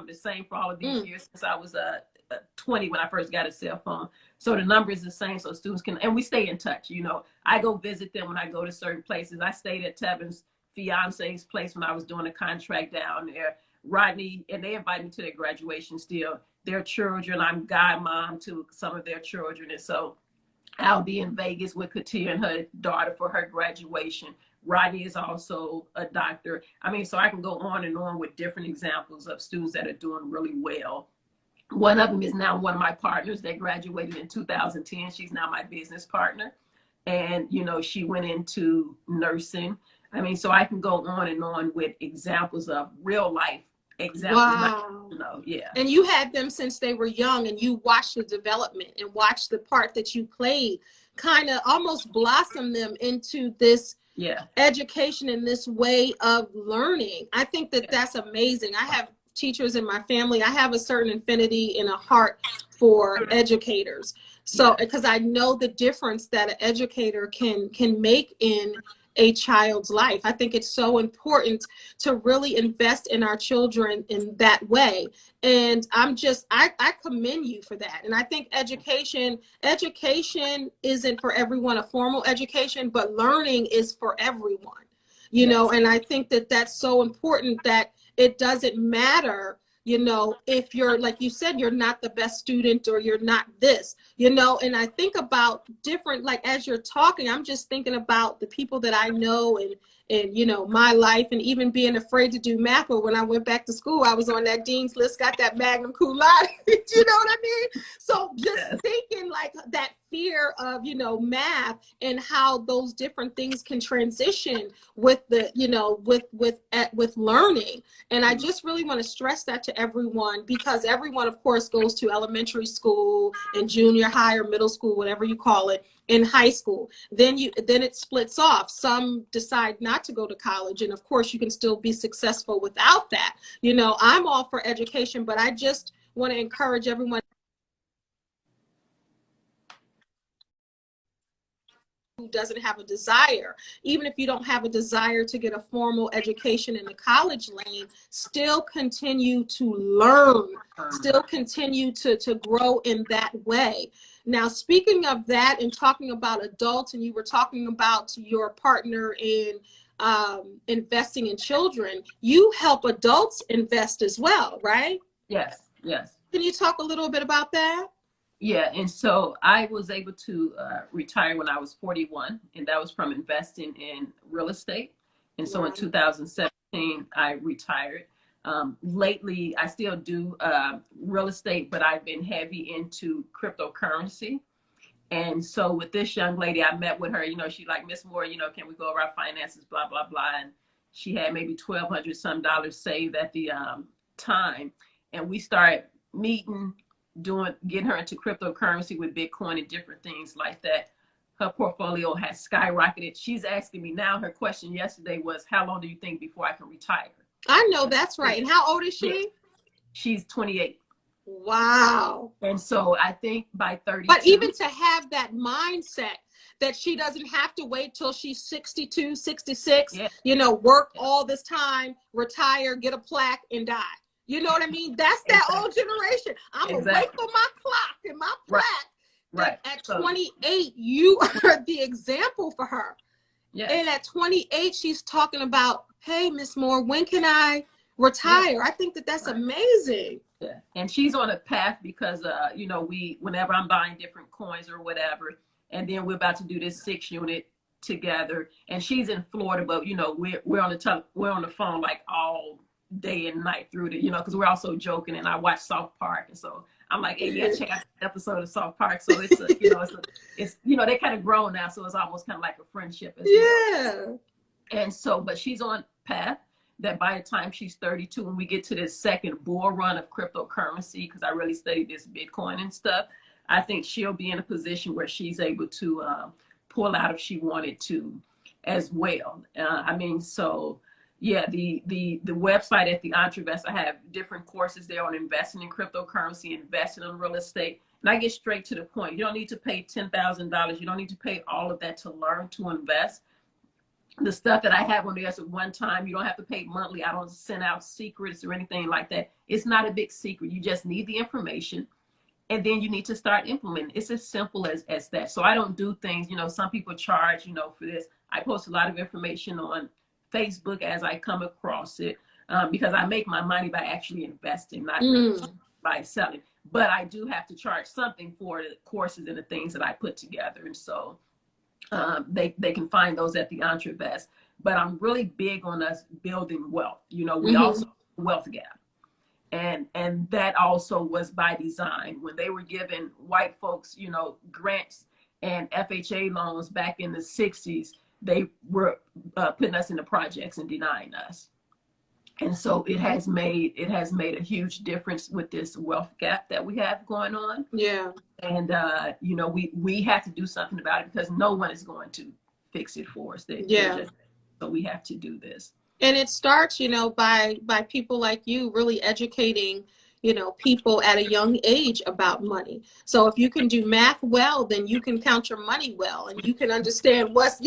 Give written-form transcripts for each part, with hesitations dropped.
the same for all of these years since I was 20 when I first got a cell phone. So the number is the same, so students can, and we stay in touch. You know, I go visit them when I go to certain places. I stayed at Tevin's fiance's place when I was doing a contract down there. Rodney, and they invite me to their graduation still. Their children, I'm godmom to some of their children. And so I'll be in Vegas with Katia and her daughter for her graduation. Rodney is also a doctor. I mean, so I can go on and on with different examples of students that are doing really well. One of them is now one of my partners that graduated in 2010. She's now my business partner. And, you know, she went into nursing. I mean, so I can go on and on with examples of real life examples. Wow. You know, yeah. And you had them since they were young, and you watched the development and watched the part that you played kind of almost blossom them into this education and this way of learning. I think that that's amazing. I have teachers in my family. I have a certain affinity and a heart for educators. So, because I know the difference that an educator can make in a child's life. I think it's so important to really invest in our children in that way. And I commend you for that. And I think education isn't for everyone a formal education, but learning is for everyone, you know, and I think that that's so important that it doesn't matter, you know, if you're, like you said, you're not the best student or you're not this, you know, and I think about different, like, as you're talking, I'm just thinking about the people that I know and, you know, my life, and even being afraid to do math. But when I went back to school, I was on that dean's list, got that magna cum laude, you know what I mean? So just thinking like that fear of, you know, math and how those different things can transition with the, you know, with learning. And I just really want to stress that to everyone, because everyone, of course, goes to elementary school and junior high or middle school, whatever you call it, in high school. Then it splits off. Some decide not to go to college, and of course you can still be successful without that. You know, I'm all for education, but I just want to encourage everyone who doesn't have a desire, even if you don't have a desire to get a formal education in the college lane, still continue to learn, still continue to grow in that way. Now, speaking of that and talking about adults, and you were talking about your partner in investing in children, you help adults invest as well, right? Yes. Can you talk a little bit about that? Yeah, and so I was able to retire when I was 41, and that was from investing in real estate. And so in 2017, I retired. Lately, I still do real estate, but I've been heavy into cryptocurrency. And so with this young lady, I met with her, you know, she like, Miss Moore, you know, can we go over our finances, blah, blah, blah. And she had maybe $1,200 some saved at the time. And we started meeting, getting her into cryptocurrency with Bitcoin and different things like that. Her portfolio has skyrocketed. She's asking me now, her question yesterday was, how long do you think before I can retire? I know that's right. And how old is she? She's 28. Wow. And so I think by 32. But even to have that mindset that she doesn't have to wait till she's 62, 66, you know, work all this time, retire, get a plaque, and die. You know what I mean? That's that old generation. I'm going to wait for my clock and my plaque. Right. At 28, you are the example for her. Yes. And at 28, she's talking about, hey, Miss Moore, when can I retire? Yeah. I think that that's amazing. Yeah. And she's on a path because, you know, whenever I'm buying different coins or whatever, and then we're about to do this 6-unit together, and she's in Florida, but, you know, we're on the phone like all day and night through the, you know, because we're also joking, and I watch South Park, and so I'm like, hey, yeah, check out the episode of South Park. So it's a, you know, it's you know, they're kind of grown now, so it's almost kind of like a friendship as well. And so, but she's on path that by the time she's 32, when we get to this second bull run of cryptocurrency, because I really studied this Bitcoin and stuff, I think she'll be in a position where she's able to pull out if she wanted to as well. I mean, so yeah, the website at the Entrevest, I have different courses there on investing in cryptocurrency, investing in real estate. And I get straight to the point. You don't need to pay $10,000. You don't need to pay all of that to learn to invest. the stuff that I have on there at one time, you don't have to pay monthly. I don't send out secrets or anything like that. It's not a big secret. You just need the information, and then you need to start implementing. It's as simple as that. So I don't do things, you know, some people charge, you know, for this. I post a lot of information on Facebook as I come across it, because I make my money by actually investing, not by selling. But I do have to charge something for the courses and the things that I put together. And so they can find those at the Entrevest. But I'm really big on us building wealth. You know, we also wealth gap. And that also was by design. When they were giving white folks, you know, grants and FHA loans back in the 60s, they were putting us in the projects and denying us. And so it has made a huge difference with this wealth gap that we have going on. Yeah. And you know, we have to do something about it, because no one is going to fix it for us. So we have to do this. And it starts, you know, by people like you really educating, you know, people at a young age about money. So if you can do math well, then you can count your money well, and you can understand what's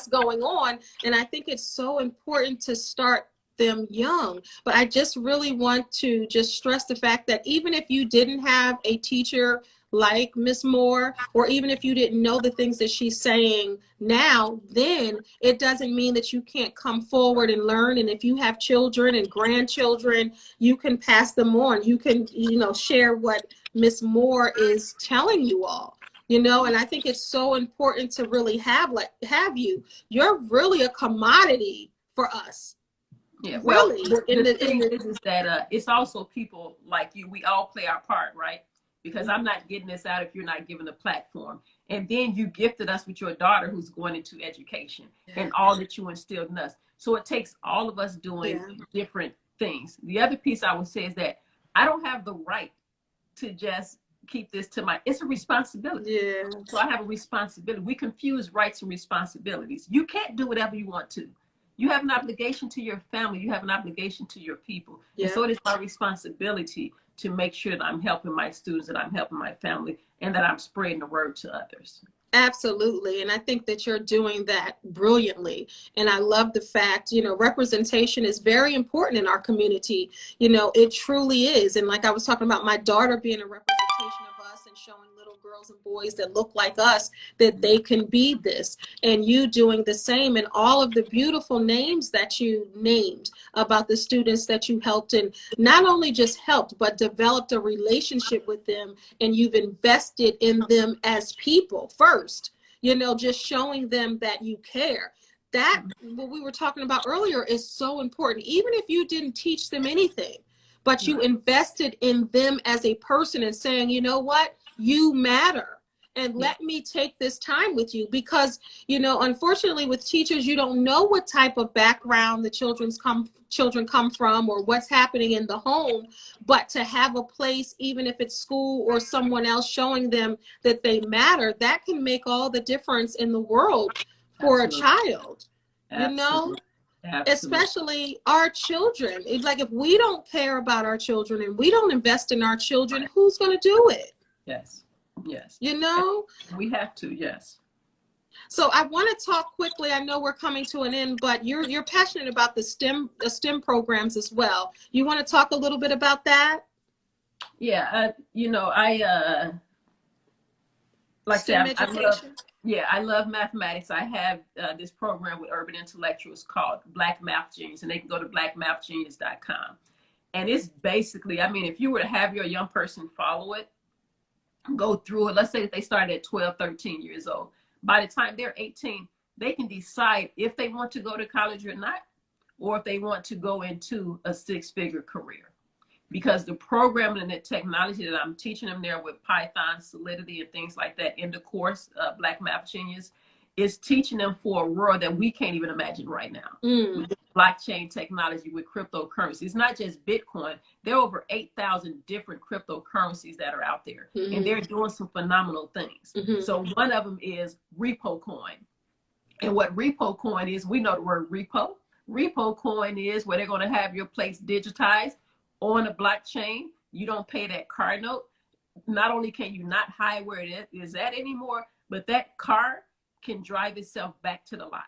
going on. And I think it's so important to start them young. But I just really want to just stress the fact that even if you didn't have a teacher like Miss Moore, or even if you didn't know the things that she's saying now, then it doesn't mean that you can't come forward and learn. And if you have children and grandchildren, you can pass them on. You can, you know, share what Miss Moore is telling you all, you know. And I think it's so important to really have you. You're really a commodity for us. Yeah, well, really, the thing is that it's also people like you. We all play our part, right? Because I'm not getting this out if you're not given a platform. And then you gifted us with your daughter who's going into education and all that you instilled in us. So it takes all of us doing different things. The other piece I would say is that I don't have the right to just keep this to it's a responsibility. Yeah. So I have a responsibility. We confuse rights and responsibilities. You can't do whatever you want to. You have an obligation to your family. You have an obligation to your people. Yeah. And so it is my responsibility to make sure that I'm helping my students, that I'm helping my family, and that I'm spreading the word to others. Absolutely. And I think that you're doing that brilliantly. And I love the fact, you know, representation is very important in our community. You know, it truly is. And like I was talking about my daughter being a representation of us and showing little girls and boys that look like us that they can be this, and you doing the same, and all of the beautiful names that you named about the students that you helped, and not only just helped, but developed a relationship with them, and you've invested in them as people first, you know, just showing them that you care. That, what we were talking about earlier, is so important. Even if you didn't teach them anything, but you invested in them as a person and saying, you know what, you matter. And let me take this time with you, because, you know, unfortunately with teachers, you don't know what type of background the children come from, or what's happening in the home. But to have a place, even if it's school or someone else showing them that they matter, that can make all the difference in the world for a child, you know? Absolutely. Especially our children. It's like, if we don't care about our children and we don't invest in our children, who's going to do it? Yes. Yes. You know? We have to, yes. So I want to talk quickly. I know we're coming to an end, but you're passionate about the STEM programs as well. You want to talk a little bit about that? Yeah, you know, I like STEM education. I love mathematics. I have this program with urban intellectuals called Black Math Genius, and they can go to blackmathgenius.com. And it's basically, I mean, if you were to have your young person follow it, go through it, let's say that they started at 12, 13 years old. By the time they're 18, they can decide if they want to go to college or not, or if they want to go into a six-figure career. Because the programming and the technology that I'm teaching them there with Python, Solidity, and things like that in the course, Black Math Genius, is teaching them for a world that we can't even imagine right now. With blockchain technology, with cryptocurrency. It's not just Bitcoin. There are over 8,000 different cryptocurrencies that are out there, and they're doing some phenomenal things. So one of them is repo coin. And what repo coin is, we know the word repo. Repo coin is where they're going to have your place digitized on a blockchain. You don't pay that car note. Not only can you not hide where it is at anymore, but that car can drive itself back to the lot.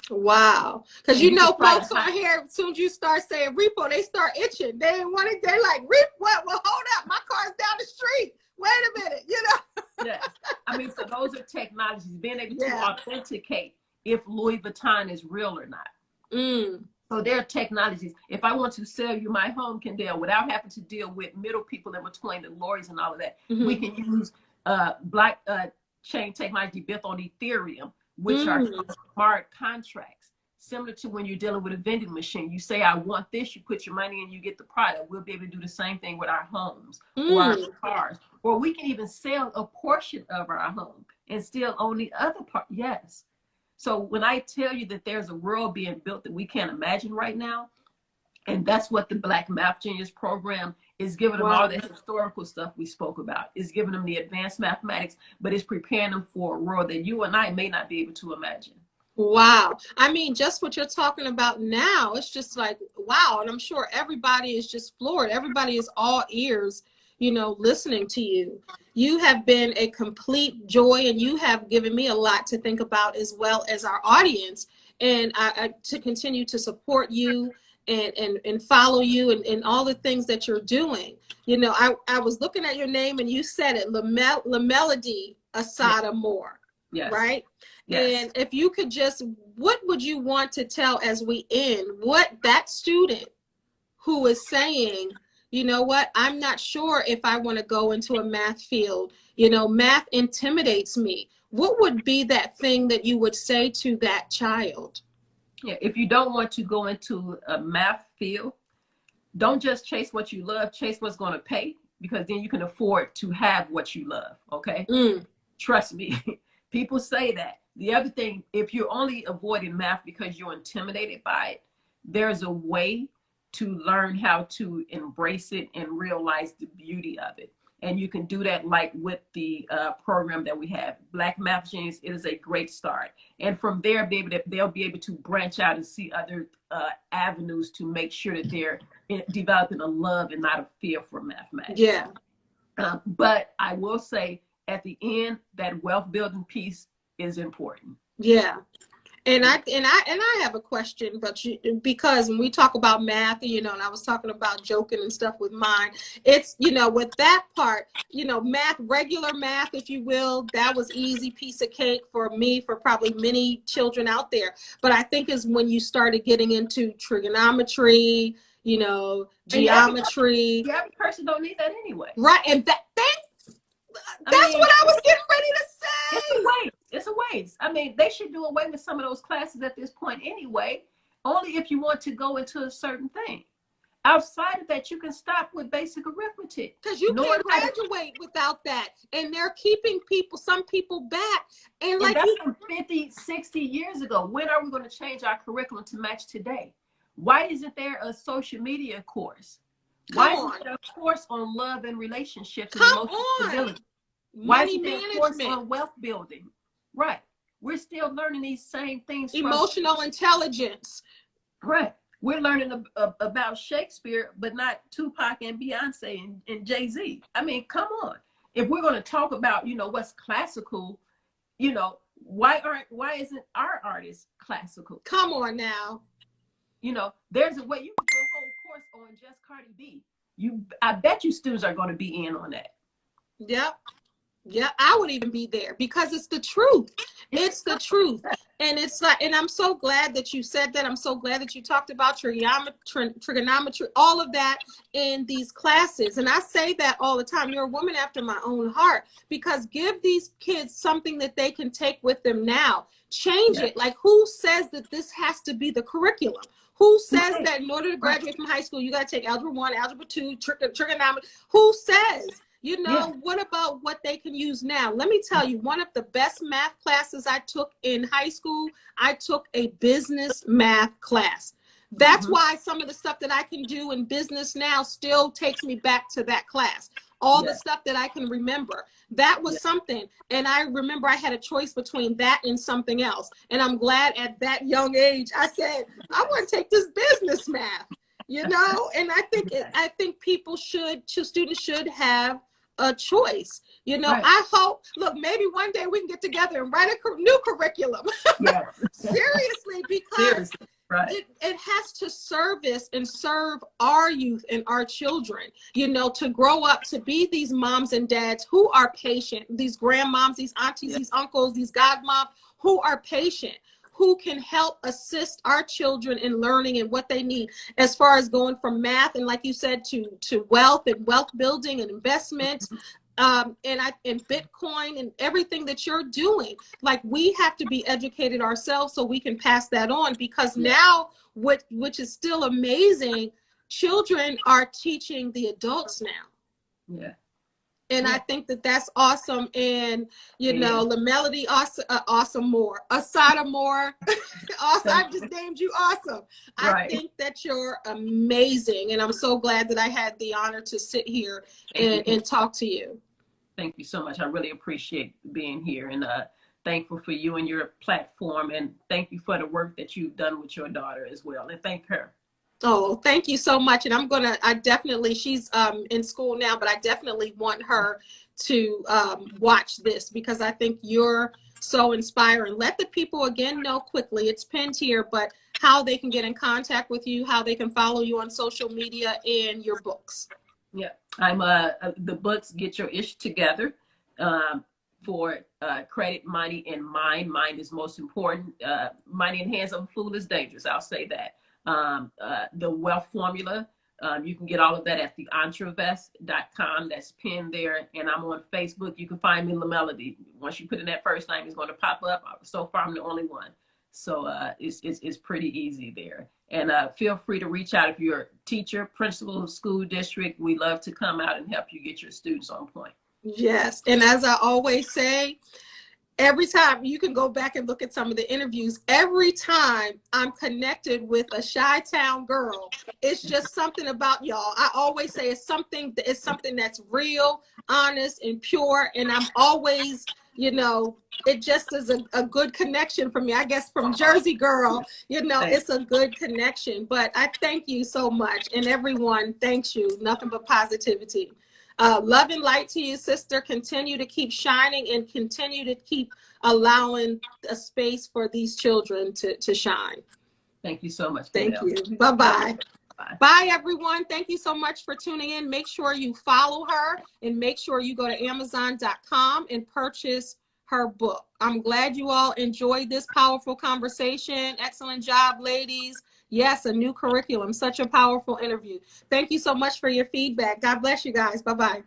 Wow. Because And you you can know, try to folks on hide. here, as soon as you start saying repo, they start itching. They ain't want it. They like, reap what? Well, hold up. My car's down the street. Wait a minute. You know? Yes. I mean, so those are technologies, being able to Yeah. authenticate if Louis Vuitton is real or not. Mm. So there are technologies. If I want to sell you my home, Kendéll, without having to deal with middle people in between, the lawyers and all of that, we can use blockchain technology built on Ethereum, which are smart contracts, similar to when you're dealing with a vending machine. You say, I want this, you put your money in, you get the product. We'll be able to do the same thing with our homes or our cars. Or we can even sell a portion of our home and still own the other part. Yes. So when I tell you that there's a world being built that we can't imagine right now, and that's what the Black Math Genius program is giving them. All the historical stuff we spoke about, is giving them the advanced mathematics, but it's preparing them for a world that you and I may not be able to imagine. Wow. I mean, just what you're talking about now, it's just like, wow. And I'm sure everybody is just floored. Everybody is all ears, you know, listening to you. You have been a complete joy, and you have given me a lot to think about, as well as our audience. And I to continue to support you and follow you and all the things that you're doing. You know, I was looking at your name and you said it, LaMailede Assata Moore. Yes. Right? Yes. And if you could just, what would you want to tell as we end, what that student who is saying, you know what, I'm not sure if I want to go into a math field, you know, math intimidates me. What would be that thing that you would say to that child? Yeah, if you don't want to go into a math field, don't just chase what you love, chase what's going to pay, because then you can afford to have what you love. Okay. Trust me. People say that. The other thing, if you're only avoiding math because you're intimidated by it, there's a way to learn how to embrace it and realize the beauty of it. And you can do that like with the program that we have, Black Math Genius. It is a great start. And from there, they'll be able to branch out and see other avenues to make sure that they're developing a love and not a fear for mathematics. Yeah. But I will say, at the end, that wealth building piece is important. Yeah. And I have a question, but because when we talk about math, you know, and I was talking about joking and stuff with mine, it's, you know, with that part, you know, math, regular math, if you will, that was easy piece of cake for me, for probably many children out there. But I think is when you started getting into trigonometry, you know, geometry. Every person don't need that anyway. Right. And that's what I was getting ready to say. It's a waste. It's a waste. I mean, they should do away with some of those classes at this point anyway, only if you want to go into a certain thing. Outside of that, you can stop with basic arithmetic. Because you can't graduate without that. And they're keeping some people back. And like that's from 50, 60 years ago. When are we going to change our curriculum to match today? Why isn't there a social media course? Why isn't there a course on love and relationships and emotional stability? Why isn't there a course on wealth building? Right. We're still learning these same things. Emotional intelligence. Right. We're learning about Shakespeare, but not Tupac and Beyonce and Jay-Z. I mean, come on. If we're going to talk about, you know, what's classical, you know, why isn't our artist classical? Come on now. You know, there's a way you can do a whole course on just Cardi B. I bet you students are going to be in on that. Yep. Yeah, I would even be there because it's the truth. It's the truth. And it's like, and I'm so glad that you said that. I'm so glad that you talked about trigonometry, all of that in these classes. And I say that all the time. You're a woman after my own heart, because give these kids something that they can take with them now. Change it. Like, who says that this has to be the curriculum? Who says that in order to graduate from high school, you got to take algebra 1, algebra 2, trigonometry? Who says? You know, what about what they can use now? Let me tell you, one of the best math classes I took in high school, I took a business math class. That's why some of the stuff that I can do in business now still takes me back to that class. All the stuff that I can remember. That was something. And I remember I had a choice between that and something else. And I'm glad at that young age, I said, I want to take this business math, you know? And I think students should have a choice. You know, right. I hope, look, maybe one day we can get together and write a new curriculum. Yes. Seriously, because Seriously. Right. it has to service and serve our youth and our children, you know, to grow up to be these moms and dads who are patient, these grandmoms, these aunties, these uncles, these godmoms who are patient, who can help assist our children in learning and what they need as far as going from math and, like you said, to wealth and wealth building and investment, and Bitcoin and everything that you're doing. Like, we have to be educated ourselves so we can pass that on, because now, which is still amazing, children are teaching the adults now. Yeah. And I think that that's awesome. And, you know, LaMailede, Assata Moore, Assata Moore, awesome. I just named you awesome. Right. I think that you're amazing. And I'm so glad that I had the honor to sit here and talk to you. Thank you so much. I really appreciate being here, and thankful for you and your platform. And thank you for the work that you've done with your daughter as well. And thank her. Oh, thank you so much. And I definitely, she's in school now, but I definitely want her to watch this, because I think you're so inspiring. Let the people again know quickly, it's pinned here, but how they can get in contact with you, how they can follow you on social media, and your books. Yeah, I'm the books, Get Your Ish Together, for credit, money, and mind. Mind is most important. Money in hands of a fool is dangerous. I'll say that. The wealth formula, you can get all of that at theentravest.com. That's pinned there. And I'm on Facebook. You can find me, LaMailede. Once you put in that first name, it's going to pop up. So far, I'm the only one. So it's pretty easy there. And feel free to reach out if you're a teacher, principal of school district. We love to come out and help you get your students on point. Yes. And as I always say, every time, you can go back and look at some of the interviews, every time I'm connected with a Chi-Town girl, it's just something about y'all. I always say it's something that's real, honest, and pure. And I'm always, you know, it just is a good connection for me. I guess from Jersey girl, you know, it's a good connection. But I thank you so much. And everyone thanks you. Nothing but positivity. Love and light to you, sister. Continue to keep shining and continue to keep allowing a space for these children to shine. Thank you so much. Thank you. Bye-bye. Bye, everyone. Thank you so much for tuning in. Make sure you follow her, and make sure you go to Amazon.com and purchase her book. I'm glad you all enjoyed this powerful conversation. Excellent job, ladies. Yes, a new curriculum. Such a powerful interview. Thank you so much for your feedback. God bless you guys. Bye-bye.